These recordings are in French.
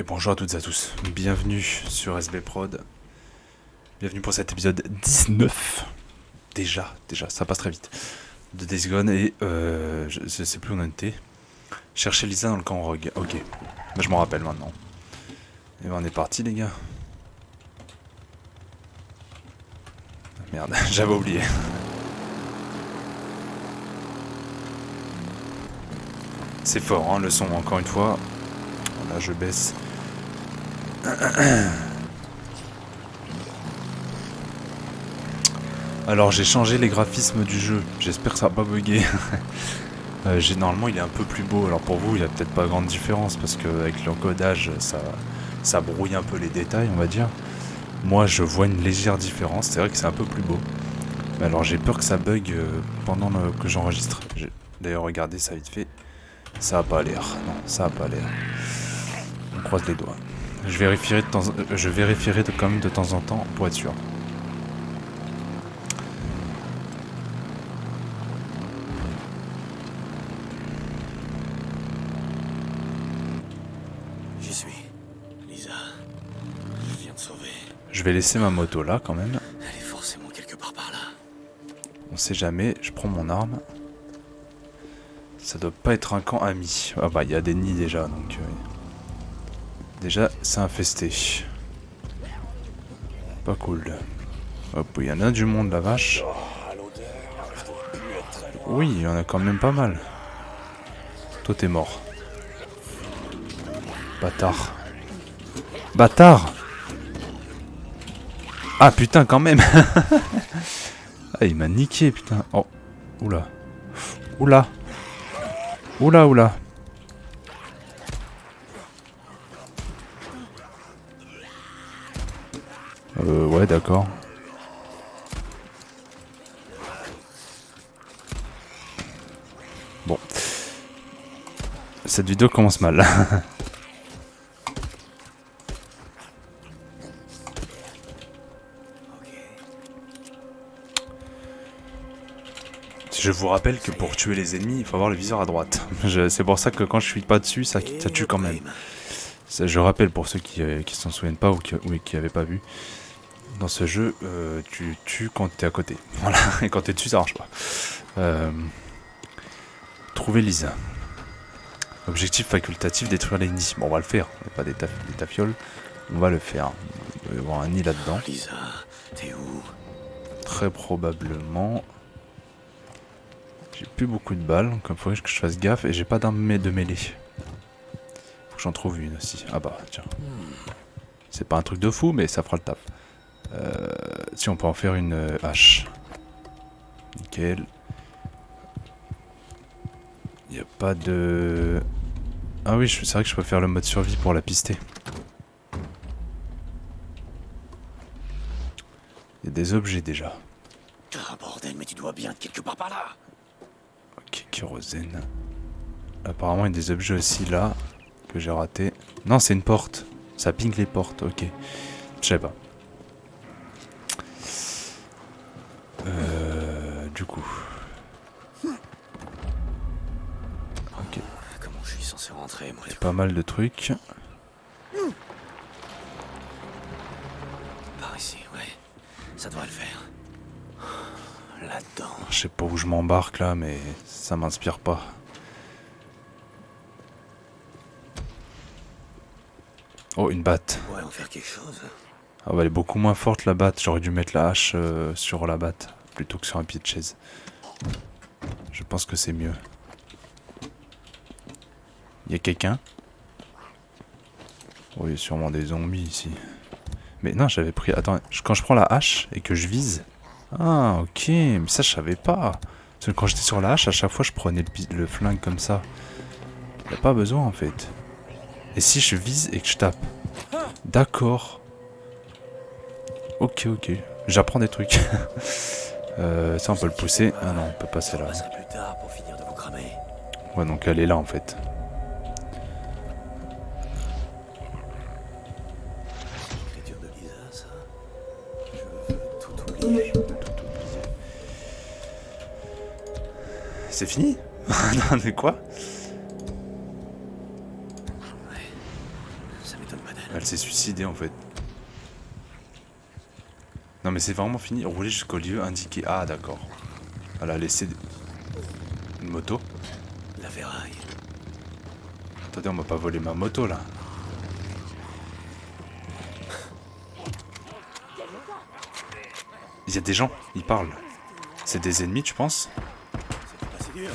Et bonjour à toutes et à tous, bienvenue sur SB Prod, bienvenue pour cet épisode 19, déjà, ça passe très vite, de Days Gone et je sais plus où on en était, chercher Lisa dans le camp Rogue, ok, bah, je m'en rappelle maintenant, et ben on est parti les gars, merde, j'avais oublié. C'est fort hein, le son encore une fois, là je baisse. Alors j'ai changé les graphismes du jeu, j'espère que ça va pas bugger. Normalement il est un peu plus beau, alors pour vous il n'y a peut-être pas grande différence parce qu'avec l'encodage ça brouille un peu les détails on va dire. Moi je vois une légère différence, c'est vrai que c'est un peu plus beau. Mais alors j'ai peur que ça bug pendant que j'enregistre. D'ailleurs regardez ça vite fait, ça a pas l'air, non ça a pas l'air. On croise les doigts. Je vérifierai quand même de temps en temps pour être sûr. J'y suis. Lisa, je viens de sauver. Je vais laisser ma moto là quand même. Elle est forcément quelque part par là. On sait jamais, je prends mon arme. Ça doit pas être un camp ami. Ah bah il y a des nids déjà donc... Déjà c'est infesté. Pas cool. Hop, il y en a du monde la vache. Oui, il y en a quand même pas mal. Toi t'es mort. Bâtard. Bâtard. Ah putain quand même. Ah il m'a niqué putain. Oh. Oula. Oula. Oula oula. Ouais d'accord. Bon. Cette vidéo commence mal. Je vous rappelle que pour tuer les ennemis, il faut avoir le viseur à droite. C'est pour ça que quand je suis pas dessus, ça tue quand même. Je rappelle pour ceux qui s'en souviennent pas ou qui avaient pas vu. Dans ce jeu, tu tues quand t'es à côté. Voilà, et quand t'es dessus, ça marche pas. Trouver Lisa. Objectif facultatif, détruire les nids. Bon, on va le faire. On n'est pas des tafioles. On va le faire. Il doit y avoir un nid là-dedans. Lisa, t'es où? Très probablement. J'ai plus beaucoup de balles, donc il faudrait que je fasse gaffe. Et j'ai pas d'arme de mêlée. Faut que j'en trouve une aussi. Ah bah, tiens. C'est pas un truc de fou, mais ça fera le taf. Si on peut en faire une hache. Nickel. Y a pas de... Ah oui, c'est vrai que je peux faire le mode survie pour la pister. Il y a des objets déjà. Ah bordel, mais tu dois bien être quelque part par là. Ok, kérosène. Apparemment il y a des objets aussi là, que j'ai raté. Non, c'est une porte. Ça ping les portes, ok. Je savais pas. Du coup... Ok. Comment je suis censé rentrer, moi? Il y a pas mal de trucs. Par ici, ouais. Ça devrait le faire. Là-dedans. Je sais pas où je m'embarque là, mais ça m'inspire pas. Oh, une batte. On pourrait en faire quelque chose. Ah bah elle est beaucoup moins forte la batte. J'aurais dû mettre la hache sur la batte plutôt que sur un pied de chaise. Je pense que c'est mieux. Il y a quelqu'un? Oh, il y a sûrement des zombies ici. Mais non, j'avais pris... Attends, quand je prends la hache et que je vise... Ah, ok, mais ça je savais pas. Parce que quand j'étais sur la hache, à chaque fois je prenais le flingue comme ça. Y a pas besoin en fait. Et si je vise et que je tape? D'accord. Ok, ok. J'apprends des trucs. Ça on peut le pousser. Ah non, on peut passer là. Ça plus tard pour finir de vous cramer. Ouais, donc elle est là en fait. L'écriture de Lisa, ça. Je veux tout oublier. C'est fini? Non, mais quoi? Ça m'étonne pas d'elle. Elle s'est suicidée en fait. Non mais c'est vraiment fini. Rouler jusqu'au lieu indiqué. Ah d'accord. Elle a laissé une moto. La ferraille. Attendez, on m'a pas volé ma moto là. Il y a des gens, ils parlent. C'est des ennemis tu penses? C'était pas si dur.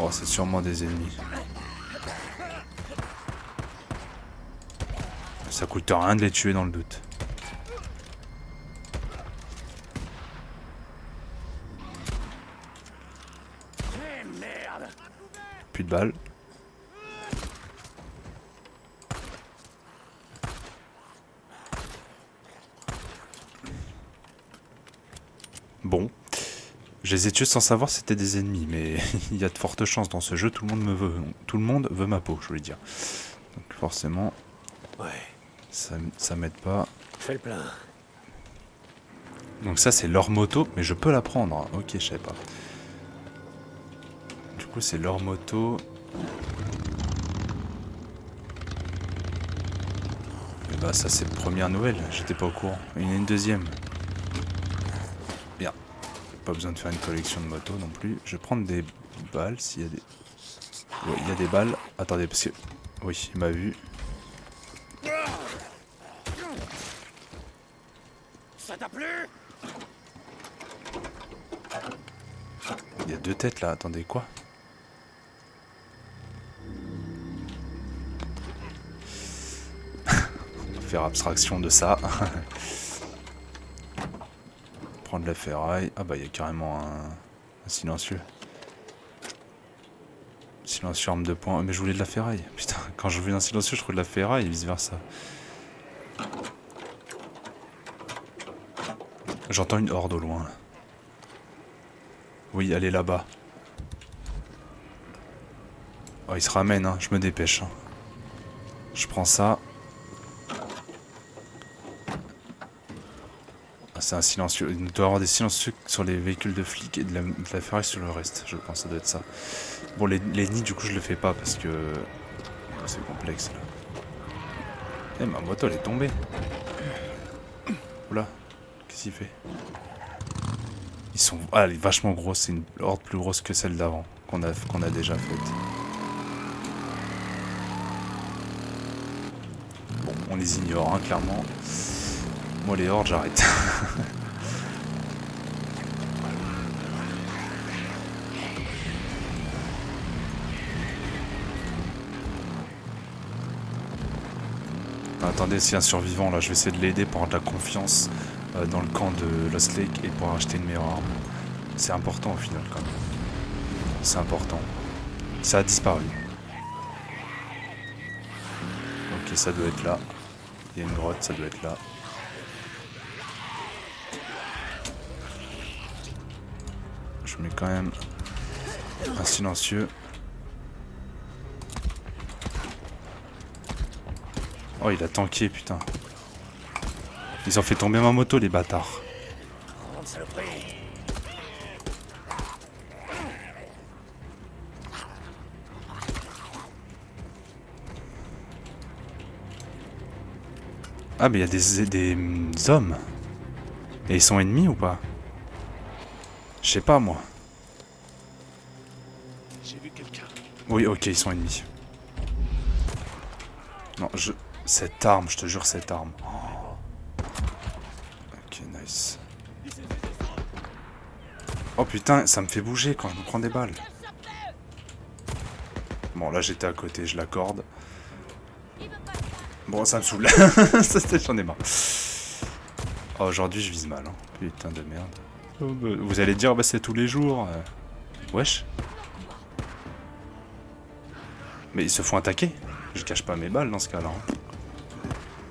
Oh c'est sûrement des ennemis. Ça coûte rien de les tuer dans le doute. Plus de balles. Bon. Je les ai tués sans savoir si c'était des ennemis, mais il y a de fortes chances dans ce jeu, tout le monde me veut. Tout le monde veut ma peau, je voulais dire. Donc forcément, Ouais. ça m'aide pas. Fais le plein. Donc ça c'est leur moto, mais je peux la prendre. Ok, je savais pas. Du coup c'est leur moto. Et bah ça c'est première nouvelle, j'étais pas au courant. Il y en a une deuxième. Bien. Pas besoin de faire une collection de motos non plus. Je vais prendre des balles s'il y a des... Ouais, il y a des balles. Attendez, parce que... Oui, il m'a vu. Ça t'a plu? Il y a deux têtes là, attendez, quoi? On va faire abstraction de ça. Prendre la ferraille. Ah bah il y a carrément un silencieux. Silencieux arme de poing. Mais je voulais de la ferraille. Putain, quand je voulais un silencieux, je trouvais de la ferraille et vice versa. J'entends une horde au loin. Oui, elle est là-bas. Oh, il se ramène, hein. Je me dépêche. Hein. Je prends ça. Ah, c'est un silencieux. Il doit y avoir des silencieux sur les véhicules de flics et de la ferraille sur le reste. Je pense que ça doit être ça. Bon, les nids, du coup, je le fais pas parce que c'est complexe là. Eh, ma moto, elle est tombée. Oula, qu'est-ce qu'il fait? Ils sont... Ah, elle est vachement grosse. C'est une horde plus grosse que celle d'avant qu'on a déjà faite. Bon, on les ignore, hein, clairement. Moi, les hordes, j'arrête. Attendez, s'il y a un survivant, là, je vais essayer de l'aider pour avoir de la confiance dans le camp de Lost Lake et pour acheter une meilleure arme. C'est important au final, quand même. C'est important. Ça a disparu. Ok, ça doit être là. Il y a une grotte, ça doit être là. Je mets quand même un silencieux. Oh, il a tanké, putain. Ils ont fait tomber ma moto, les bâtards. Grande saloperie. Ah, mais il y a des hommes. Et ils sont ennemis ou pas? Je sais pas, moi. J'ai vu quelqu'un. Oui, ok, ils sont ennemis. Non, cette arme, je te jure, cette arme. Oh. Ok, nice. Oh putain, ça me fait bouger quand je me prends des balles. Bon, là, j'étais à côté, je l'accorde. Bon, ça me saoule. J'en ai marre. Oh, aujourd'hui, je vise mal. Hein. Putain de merde. Oh, bah, vous allez dire, bah, c'est tous les jours. Wesh. Mais ils se font attaquer. Je cache pas mes balles dans ce cas-là. Hein.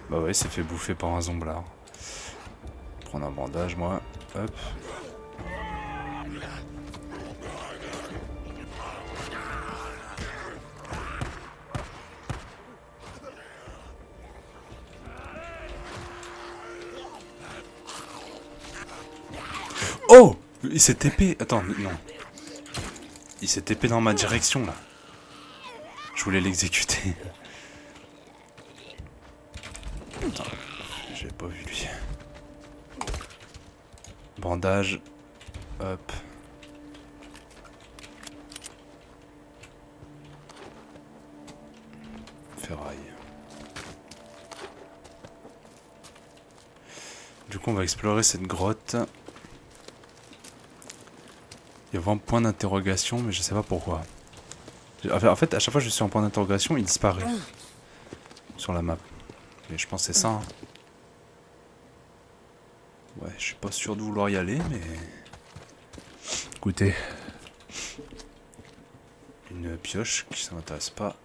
Bah ouais, il s'est fait bouffer par un zomblard. Prendre un bandage, moi. Hop. Oh! Il s'est TP. Attends, non. Il s'est TP dans ma direction, là. Je voulais l'exécuter. Putain, j'avais pas vu lui. Bandage. Hop. Ferraille. Du coup on va explorer cette grotte. Il y a vraiment point d'interrogation mais je sais pas pourquoi. En fait à chaque fois que je suis en point d'interrogation il disparaît. Sur la map. Mais je pense que c'est ça. Hein. Ouais je suis pas sûr de vouloir y aller mais... Écoutez. Une pioche qui ça m'intéresse pas.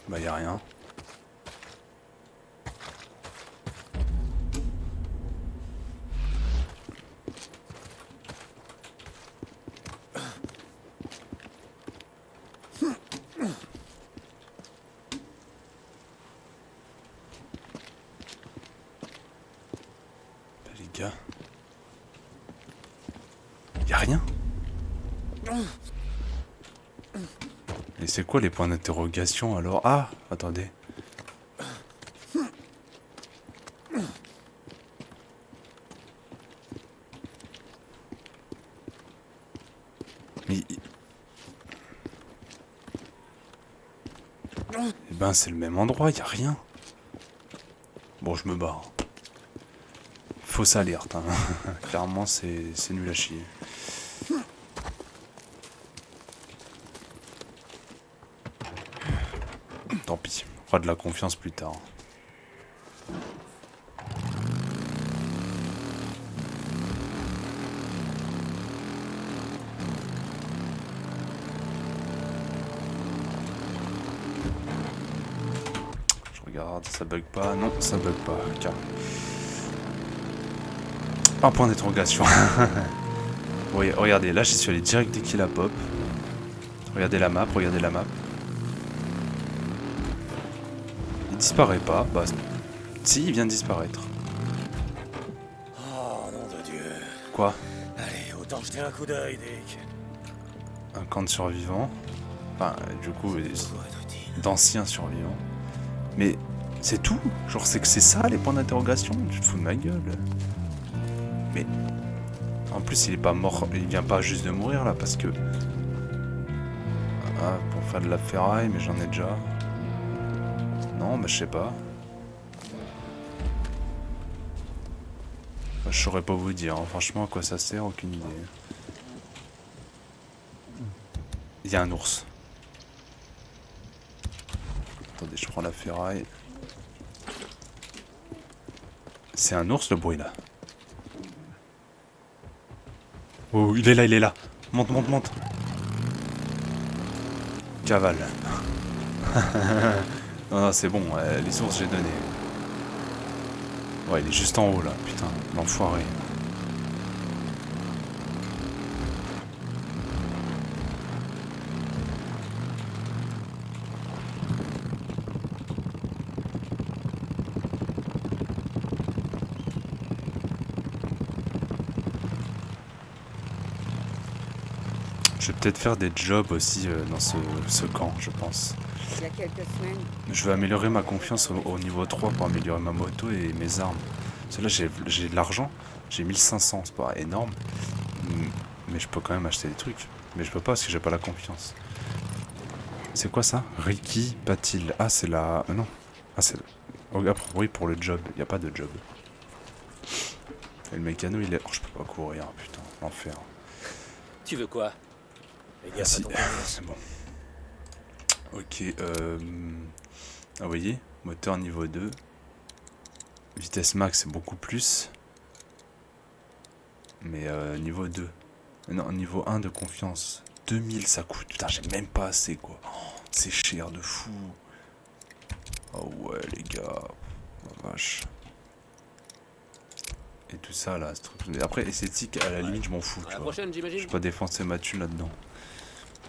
Bah y a rien. Bah, les gars. Y a rien. Et c'est quoi les points d'interrogation alors? Ah, attendez. Mais... Eh ben c'est le même endroit, y a rien. Bon je me barre. Fausse alerte, hein. Clairement c'est nul à chier. Tant pis, on fera de la confiance plus tard. Je regarde, ça bug pas. Non, ça bug pas. Car... Un point d'interrogation. Oui, regardez, là j'y suis allé direct dès qu'il a pop. Regardez la map, regardez la map. Il disparaît pas. Bah, si, il vient de disparaître. Oh, nom de Dieu. Quoi? Allez, autant jeter un coup d'œil, Dick. Un camp de survivants. Enfin, du coup, Pourrait être utile. d'anciens survivants. Mais c'est tout? Genre, c'est que c'est ça les points d'interrogation? Tu te fous de ma gueule. Mais en plus, il est pas mort. Il vient pas juste de mourir là parce que. Ah, pour faire de la ferraille, mais j'en ai déjà. Non, bah je sais pas. Bah, je saurais pas vous dire, hein. Franchement à quoi ça sert, aucune idée. Il y a un ours. Attendez, je prends la ferraille. C'est un ours le bruit là. Oh, il est là, il est là. Monte, monte, monte. Cavale. Non, non, c'est bon, les sources j'ai donné. Ouais, il est juste en haut là, putain, l'enfoiré. Je vais peut-être faire des jobs aussi dans ce camp, je pense. Il y a quelques semaines, Je vais améliorer ma confiance au niveau 3 pour améliorer ma moto et mes armes. Parce que là j'ai de l'argent, j'ai 1500, c'est pas énorme. Mais je peux quand même acheter des trucs. Mais je peux pas parce que j'ai pas la confiance. C'est quoi ça? Ricky Patil. Ah c'est la... non. Ah c'est... Oui pour le job, il n'y a pas de job. Et le mécano il est... Oh je peux pas courir, putain, l'enfer. Tu veux quoi? Les Ah gars, si, pas ton c'est bon. Ok, ah vous voyez, moteur niveau 2. Vitesse max c'est beaucoup plus. Mais niveau 2. Non, niveau 1 de confiance. 2000 ça coûte. Putain, j'ai même pas assez quoi. Oh, c'est cher de fou. Oh ouais les gars. Oh, vache. Et tout ça là. Après esthétique à la limite je m'en fous. À Tu la vois. prochaine, Je j'imagine. vais pas défoncer ma thune là-dedans.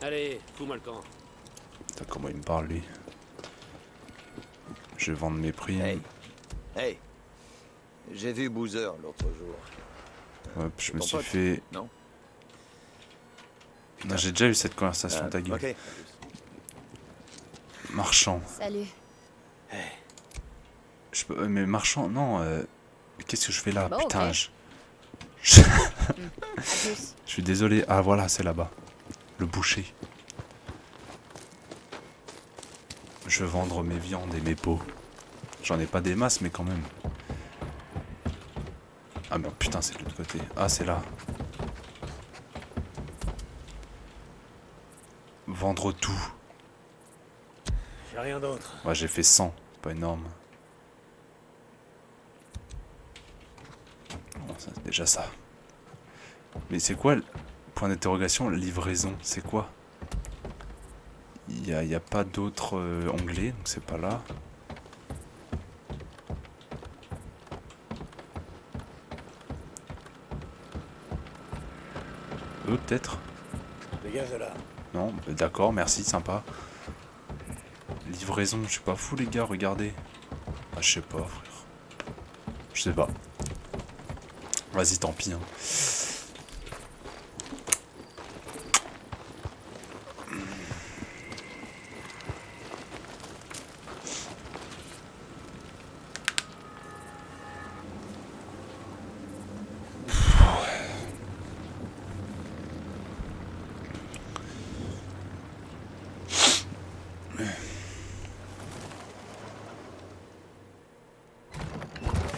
Allez, fous-moi le camp. Putain, comment il me parle lui. Je vais vendre mes primes. Hey, hey, j'ai vu Boozer l'autre jour. Hop, je me Ton suis pote, fait... non? Non, j'ai déjà eu cette conversation, ta gueule. Ok. Marchand. Salut. Mais marchand, non. Qu'est-ce que je fais là? Bon, Putain, ok. je... À plus. je suis désolé. Ah, voilà, c'est là-bas. Le boucher. Je veux vendre mes viandes et mes peaux. J'en ai pas des masses, mais quand même. Ah, mais putain, c'est de l'autre côté. Ah, c'est là. Vendre tout. J'ai rien d'autre. Ouais, j'ai fait 100. Pas énorme. Bon, ça, c'est déjà ça. Mais c'est quoi le point d'interrogation? Livraison, c'est quoi? Il y a pas d'autres onglets, donc c'est pas là. Eux, peut-être? Dégage de là. Non, d'accord, merci, sympa. Livraison, je suis pas fou les gars, regardez. Ah, je sais pas, frère. Je sais pas. Vas-y, tant pis. Hein.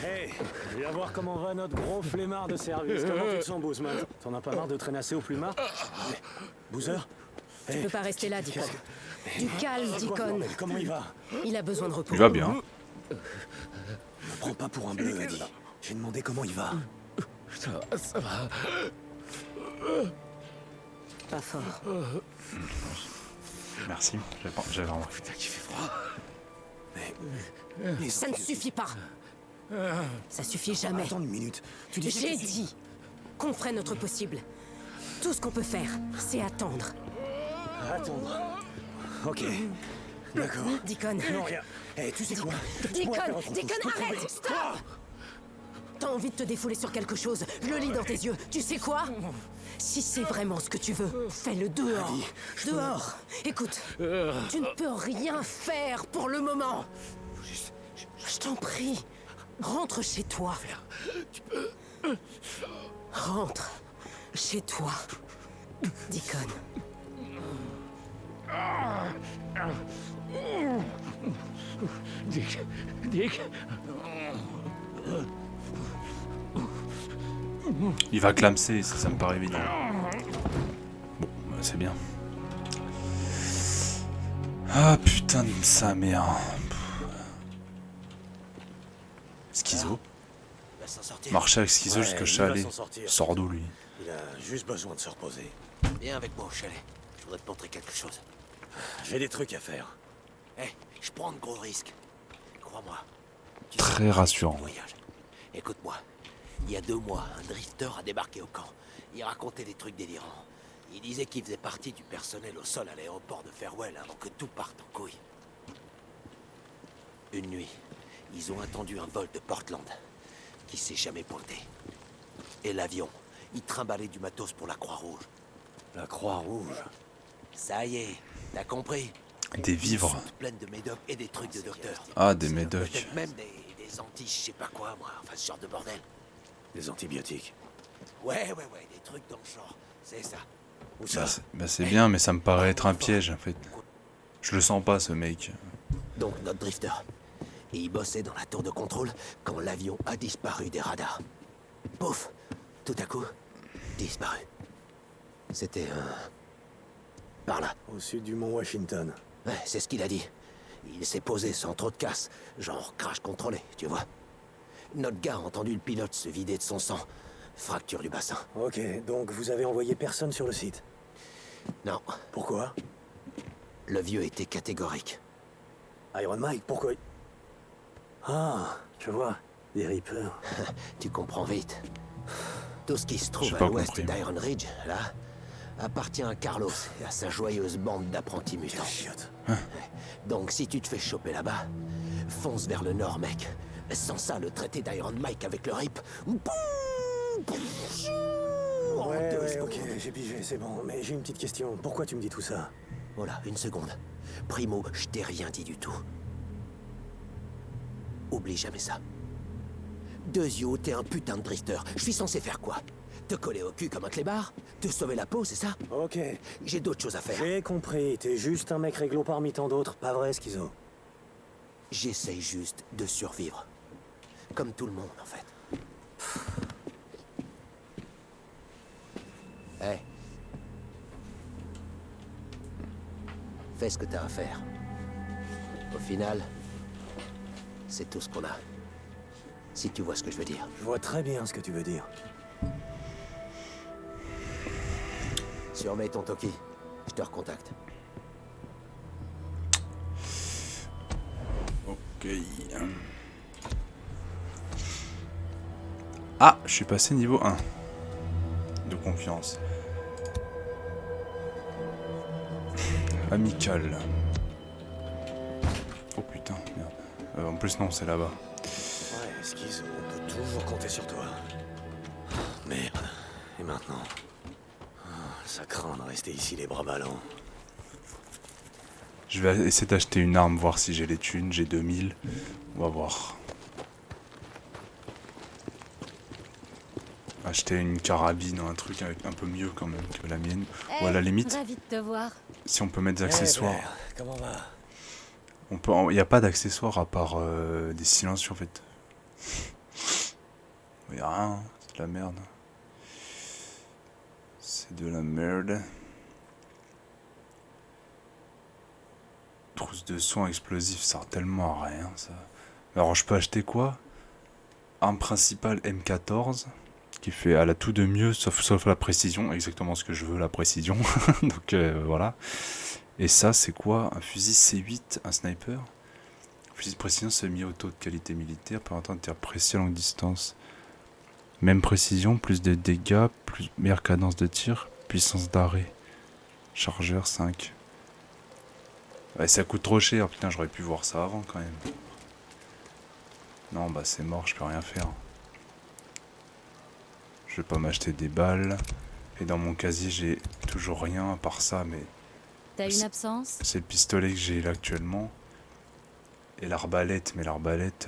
Hey, viens voir comment va notre gros flemmard de service. Comment tu te sens, Boozman? T'en as pas marre de traînasser au plumard? Boozer? Tu peux pas rester là, Deacon. Du calme, Deacon. Comment il va? Il a besoin de repos. Il va bien. Me prends pas pour un bleu, Eddie. J'ai demandé comment il va. Ça va. Pas fort. Merci, j'avais envie. Putain, qu'il fait froid. Ça ne suffit pas. Ça suffit jamais. Attends une minute. Tu dis J'ai dit qu'on ferait notre possible. Tout ce qu'on peut faire, c'est attendre. attendre. Ok. D'accord. Deacon. Non, rien. Hey, tu sais quoi? Deacon, arrête! Stop! T'as envie de te défouler sur quelque chose, je le lis dans tes yeux. Tu sais quoi? Si c'est vraiment ce que tu veux, fais-le dehors. Dehors. Écoute, tu ne peux rien faire pour le moment. Je t'en prie, rentre chez toi. Rentre chez toi, Deacon. Dick. Il va clamser, ça me paraît évident. Bon, bah, c'est bien. Ah putain de sa mère. Schizo. Il va s'en sortir. Marcher avec Schizo jusqu'à Chalet. Sort d'où lui? Il a juste besoin de se reposer. Viens avec moi au chalet. Je voudrais te montrer quelque chose. J'ai des trucs à faire. Hé, je prends de gros risques. Crois-moi. Tu Très sais, rassurant. voyage. Écoute-moi. Il y a 2 mois, un drifter a débarqué au camp. Il racontait des trucs délirants. Il disait qu'il faisait partie du personnel au sol à l'aéroport de Farewell avant que tout parte en couille. Une nuit, ils ont attendu un vol de Portland qui s'est jamais pointé. Et l'avion, il trimballait du matos pour la Croix-Rouge. La Croix-Rouge. Ça y est, t'as compris? Des vivres. Une soute pleine de médocs et des trucs de docteur. Ah, des médocs. Peut-être même des anti, je sais pas quoi, moi. Enfin, ce genre de bordel. Des antibiotiques. Ouais, des trucs dans le genre. C'est ça. Où ça? C'est bien, mais ça me paraît être un piège en fait. Je le sens pas ce mec. Donc, notre drifter. Et il bossait dans la tour de contrôle quand l'avion a disparu des radars. Pouf! Tout à coup, disparu. C'était par là. Au sud du mont Washington. Ouais, c'est ce qu'il a dit. Il s'est posé sans trop de casse, genre crash contrôlé, tu vois. Notre gars a entendu le pilote se vider de son sang. Fracture du bassin. Ok, donc vous avez envoyé personne sur le site. Non, Pourquoi? le vieux était catégorique. Iron Mike, pourquoi? Ah, je vois. Des Reapers. Tu comprends vite. Tout ce qui se J'ai trouve pas à l'ouest compris. d'Iron Ridge, là, appartient à Carlos et à sa joyeuse bande d'apprentis mutants. Chiotte. Donc si tu te fais choper là-bas, fonce vers le nord, mec. Sans ça, le traité d'Iron Mike avec le RIP, boum, Ouais, ok, j'ai pigé, c'est bon. Mais j'ai une petite question. Pourquoi tu me dis tout ça? Voilà, une seconde. Primo, je t'ai rien dit du tout. Oublie jamais ça. Dezio, t'es un putain de drifter. Je suis censé faire quoi? Te coller au cul comme un clébard? Te sauver la peau, c'est ça? Ok, J'ai d'autres choses à faire. j'ai compris. T'es juste un mec réglo parmi tant d'autres. Pas vrai, Schizo? J'essaye juste de survivre. Comme tout le monde, en fait. Hé. Fais ce que t'as à faire. Au final, c'est tout ce qu'on a. Si tu vois ce que je veux dire. Je vois très bien ce que tu veux dire. Surveille ton Toki. Je te recontacte. Ok. Ah, je suis passé niveau 1 de confiance. Amical. Oh putain, merde. En plus non, c'est là-bas. Ouais, Schizo, on peut toujours compter sur toi. Merde. Et maintenant? Ça craint de rester ici les bras ballants. Je vais essayer d'acheter une arme, voir si j'ai les thunes. J'ai 2000. On va voir. Acheter une carabine ou un truc avec un peu mieux quand même que la mienne. Ou à la limite, Ravi de te voir. si on peut mettre des accessoires. Blair, comment va? On peut. Il n'y a pas d'accessoires à part des silencieux en fait. Il n'y a rien, hein. C'est de la merde. C'est de la merde. Trousse de soins explosifs, ça sert tellement à rien ça. Alors je peux acheter quoi? Arme principale M14. Qui fait à la tout de mieux sauf la précision, exactement ce que je veux, la précision. Donc voilà. Et ça c'est quoi? Un fusil C8, un sniper. Fusil de précision semi-auto de qualité militaire permettant de tir précis à longue distance. Même précision, plus de dégâts, plus meilleure cadence de tir, puissance d'arrêt. Chargeur 5. Ouais, ça coûte trop cher, putain j'aurais pu voir ça avant quand même. Non bah c'est mort, je peux rien faire. Je vais pas m'acheter des balles. Et dans mon casier, j'ai toujours rien à part ça, mais T'as une absence? c'est le pistolet que j'ai là actuellement. Et l'arbalète, mais l'arbalète...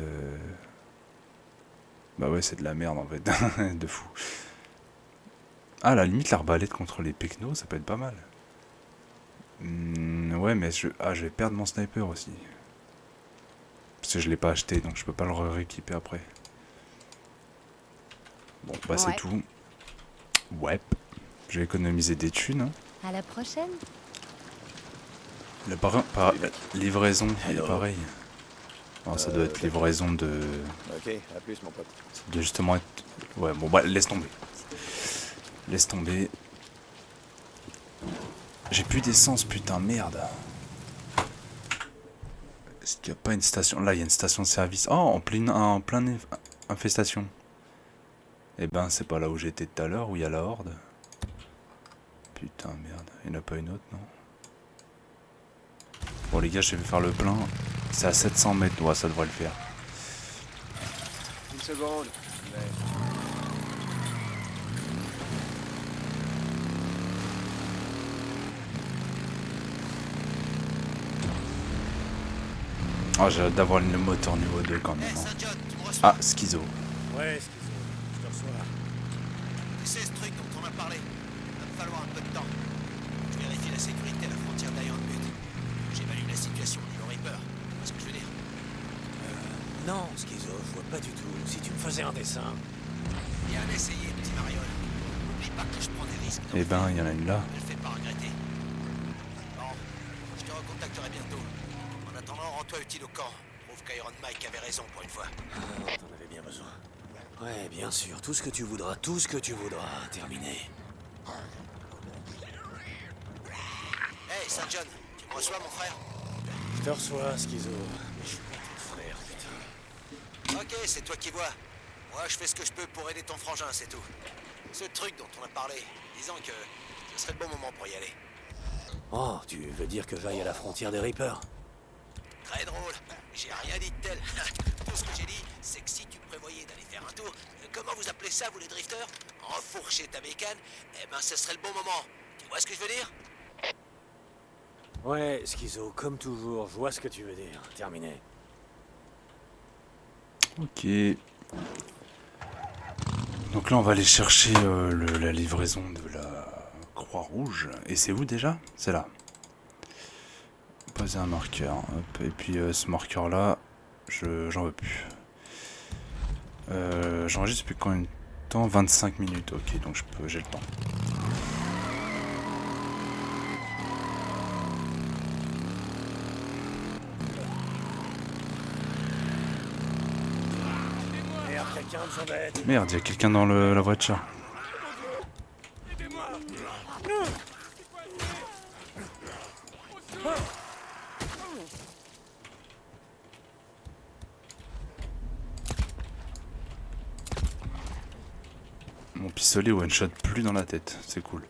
Bah ouais, c'est de la merde en fait, de fou. Ah, à la limite, l'arbalète contre les pecnos, ça peut être pas mal. Ouais, mais je vais perdre mon sniper aussi. Parce que je l'ai pas acheté, donc je peux pas le rééquiper après. Bon, bah c'est Ouais. tout. Ouais. Je vais économiser des thunes. Hein. À la prochaine. La livraison, elle est pareille. Non, ça doit être livraison de... Ok, à plus mon pote. Ça doit justement être... Ouais, bon, bah laisse tomber. Laisse tomber. J'ai plus d'essence, putain, merde. Est-ce qu'il n'y a pas une station... Là, il y a une station de service. Oh, en plein infestation. Eh ben, c'est pas là où j'étais tout à l'heure, où il y a la horde. Putain, merde. Il n'y en a pas une autre, non? Bon, les gars, je vais faire le plein. C'est à 700 mètres. Ouais, ça devrait le faire. Une seconde. Oh, j'ai hâte d'avoir le moteur niveau 2 quand même. Hein. Saint-John, tu me reçois? Ah, schizo. Ouais, Schizo, je te reçois. Tu sais ce truc dont on a parlé? Va me falloir un peu de temps. Je vérifie la sécurité à la frontière d'Iron Butte. J'évalue la situation du Reaper. Tu vois ce que je veux dire? Non, Schizo, je vois pas du tout. Si tu me faisais un dessin. Bien essayé, petit Mariol. N'oublie pas que je prends des risques. Eh ben, il y en a une là. Ne le fais pas regretter. Bon, je te recontacterai bientôt. En attendant, rends-toi utile au camp. Prouve qu'Iron Mike avait raison pour une fois. T'en avais bien besoin. Ouais, bien sûr, tout ce que tu voudras, tout ce que tu voudras. Terminé. Hey, Saint John, tu me reçois, mon frère? Je te reçois, Schizo. Mais je suis pas ton frère, putain. Ok, c'est toi qui vois. Moi, je fais ce que je peux pour aider ton frangin, c'est tout. Ce truc dont on a parlé, disons que ce serait le bon moment pour y aller. Oh, tu veux dire que j'aille à la frontière des Reapers? Très drôle, j'ai rien dit de tel. Tout ce que j'ai dit, c'est que si tu prévoyais d'aller faire un tour, comment vous appelez ça, vous les drifters? enfourcher ta bécane, eh ben ce serait le bon moment. Tu vois ce que je veux dire? Ouais, Schizo, comme toujours, je vois ce que tu veux dire. Terminé. Ok. Donc là, on va aller chercher la livraison de la Croix-Rouge. Et c'est où déjà? C'est là. Poser un marqueur. Hop. Et puis ce marqueur-là, j'en veux plus. J'enregistre depuis combien de temps? 25 minutes. Ok, donc j'ai le temps. Merde, quelqu'un a besoin d'aide. Merde, il y a quelqu'un dans la voiture. Mon pistolet one shot plus dans la tête, c'est cool.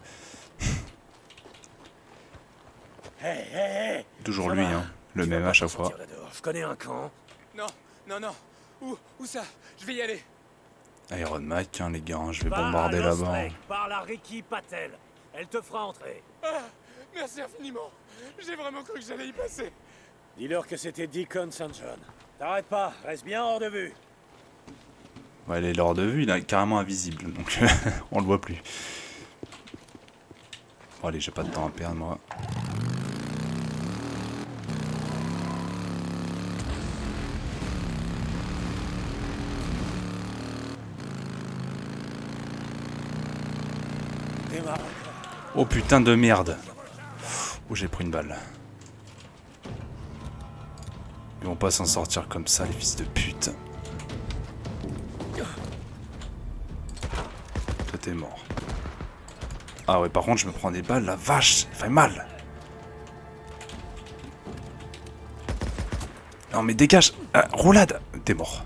Hey, hey, hey. Toujours Ça lui, va? hein, le Tu vas même pas à chaque t'en fois. sortir là dehors. Je connais un camp. Non, non, non. Où ça? Je vais y aller. Iron Mac, hein, les gars, hein, je vais Va bombarder à Lost là-bas. Lake, parle à Ricky Patel. Elle te fera entrer. Ah, merci infiniment. J'ai vraiment cru que j'allais y passer. Dis-leur que c'était Deacon St. John. T'arrêtes pas, reste bien hors de vue. Ouais, il est hors de vue, il est carrément invisible, donc on le voit plus. Bon, allez, j'ai pas de temps à perdre, moi. Démarre. Oh putain de merde. Oh, j'ai pris une balle. Ils vont pas s'en sortir comme ça, les fils de pute. Toi, t'es mort. Ah ouais, par contre, je me prends des balles, la vache, ça fait mal. Non mais dégage. Roulade. T'es mort.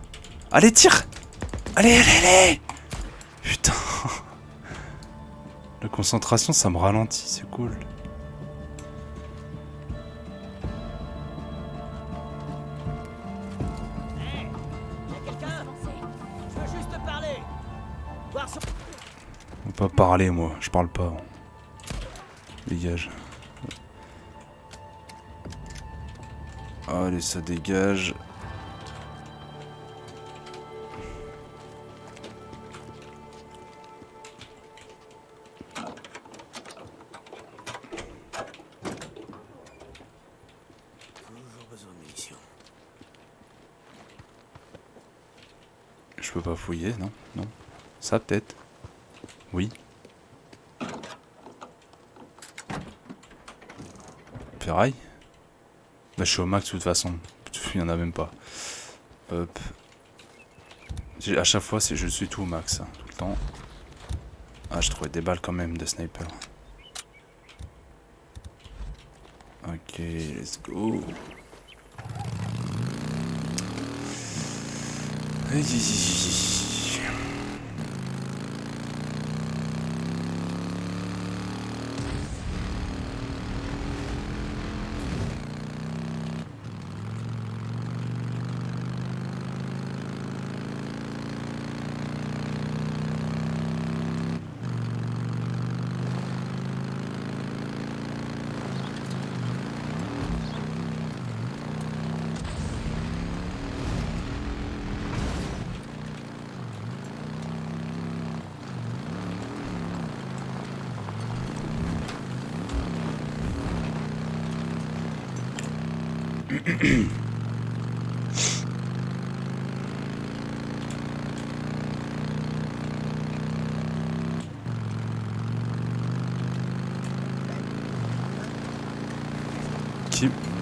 Allez, tire. Allez, allez, allez. Putain. La concentration, ça me ralentit, c'est cool. On peut pas parler, moi, je parle pas. Dégage. Allez, ça dégage. Toujours besoin de munitions. Je peux pas fouiller, non? Non. Ça, peut-être. Oui. Ferraille. Bah, je suis au max de toute façon. Il y en a même pas. Hop. À chaque fois, je suis tout au max, hein, tout le temps. Ah, je trouvais des balles quand même de sniper. Ok, let's go. Aïe, aïe, aïe.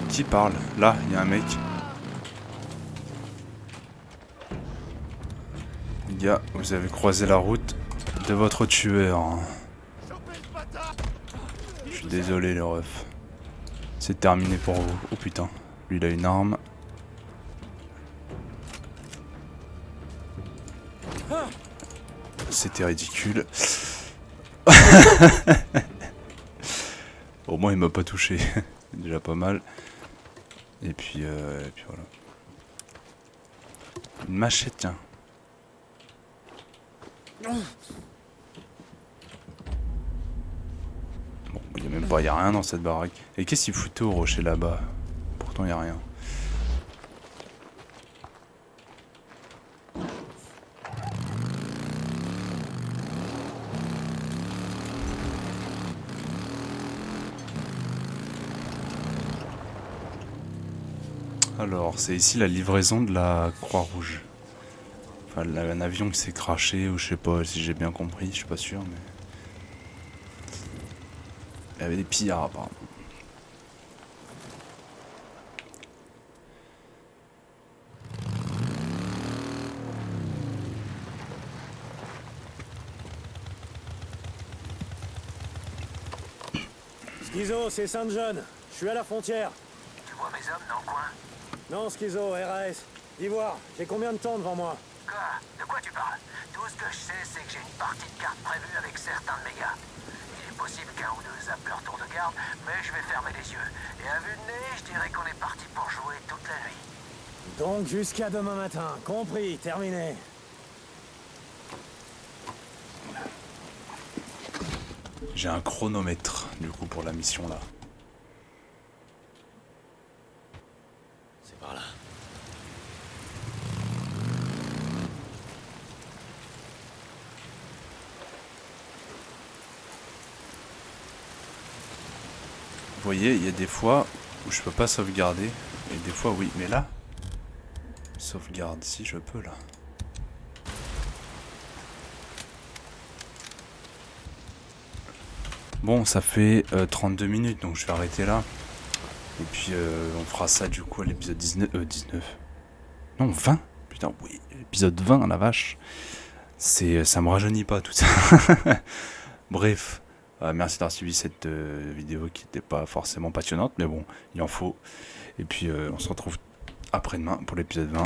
Qui parle? Là, il y a un mec. Les gars, vous avez croisé la route de votre tueur. Hein. Je suis désolé les refs. C'est terminé pour vous. Oh putain, lui il a une arme. C'était ridicule. Au moins il m'a pas touché. C'est déjà pas mal. Et puis voilà. Une machette, tiens. pas, y a rien dans cette baraque. Et qu'est-ce qu'il foutait au rocher là-bas? Pourtant y a rien. Alors, c'est ici la livraison de la Croix-Rouge. Enfin, un avion qui s'est craché, ou je sais pas si j'ai bien compris, je suis pas sûr, mais... Il y avait des pillards apparemment. Schizo, c'est Saint-John. Je suis à la frontière. Tu vois mes hommes dans le coin? Non, Schizo, RAS. D'Ivoire, j'ai combien de temps devant moi? Quoi? De quoi tu parles? Tout ce que je sais, c'est que j'ai une partie de carte prévue avec certains de mes gars. Il est possible qu'un ou deux zappent leur tour de garde, mais je vais fermer les yeux. Et à vue de nez, je dirais qu'on est parti pour jouer toute la nuit. Donc jusqu'à demain matin. Compris, terminé. J'ai un chronomètre, du coup, pour la mission là. C'est par là. Vous voyez, il y a des fois où je peux pas sauvegarder, et des fois oui, mais là, sauvegarde, si je peux là. Bon, ça fait 32 minutes, donc je vais arrêter là. Et puis on fera ça du coup à l'épisode 19. Non, 20. Putain, oui, épisode 20, la vache. Ça me rajeunit pas tout ça. Bref, merci d'avoir suivi cette vidéo qui n'était pas forcément passionnante, mais bon, il en faut. Et puis on se retrouve après-demain pour l'épisode 20.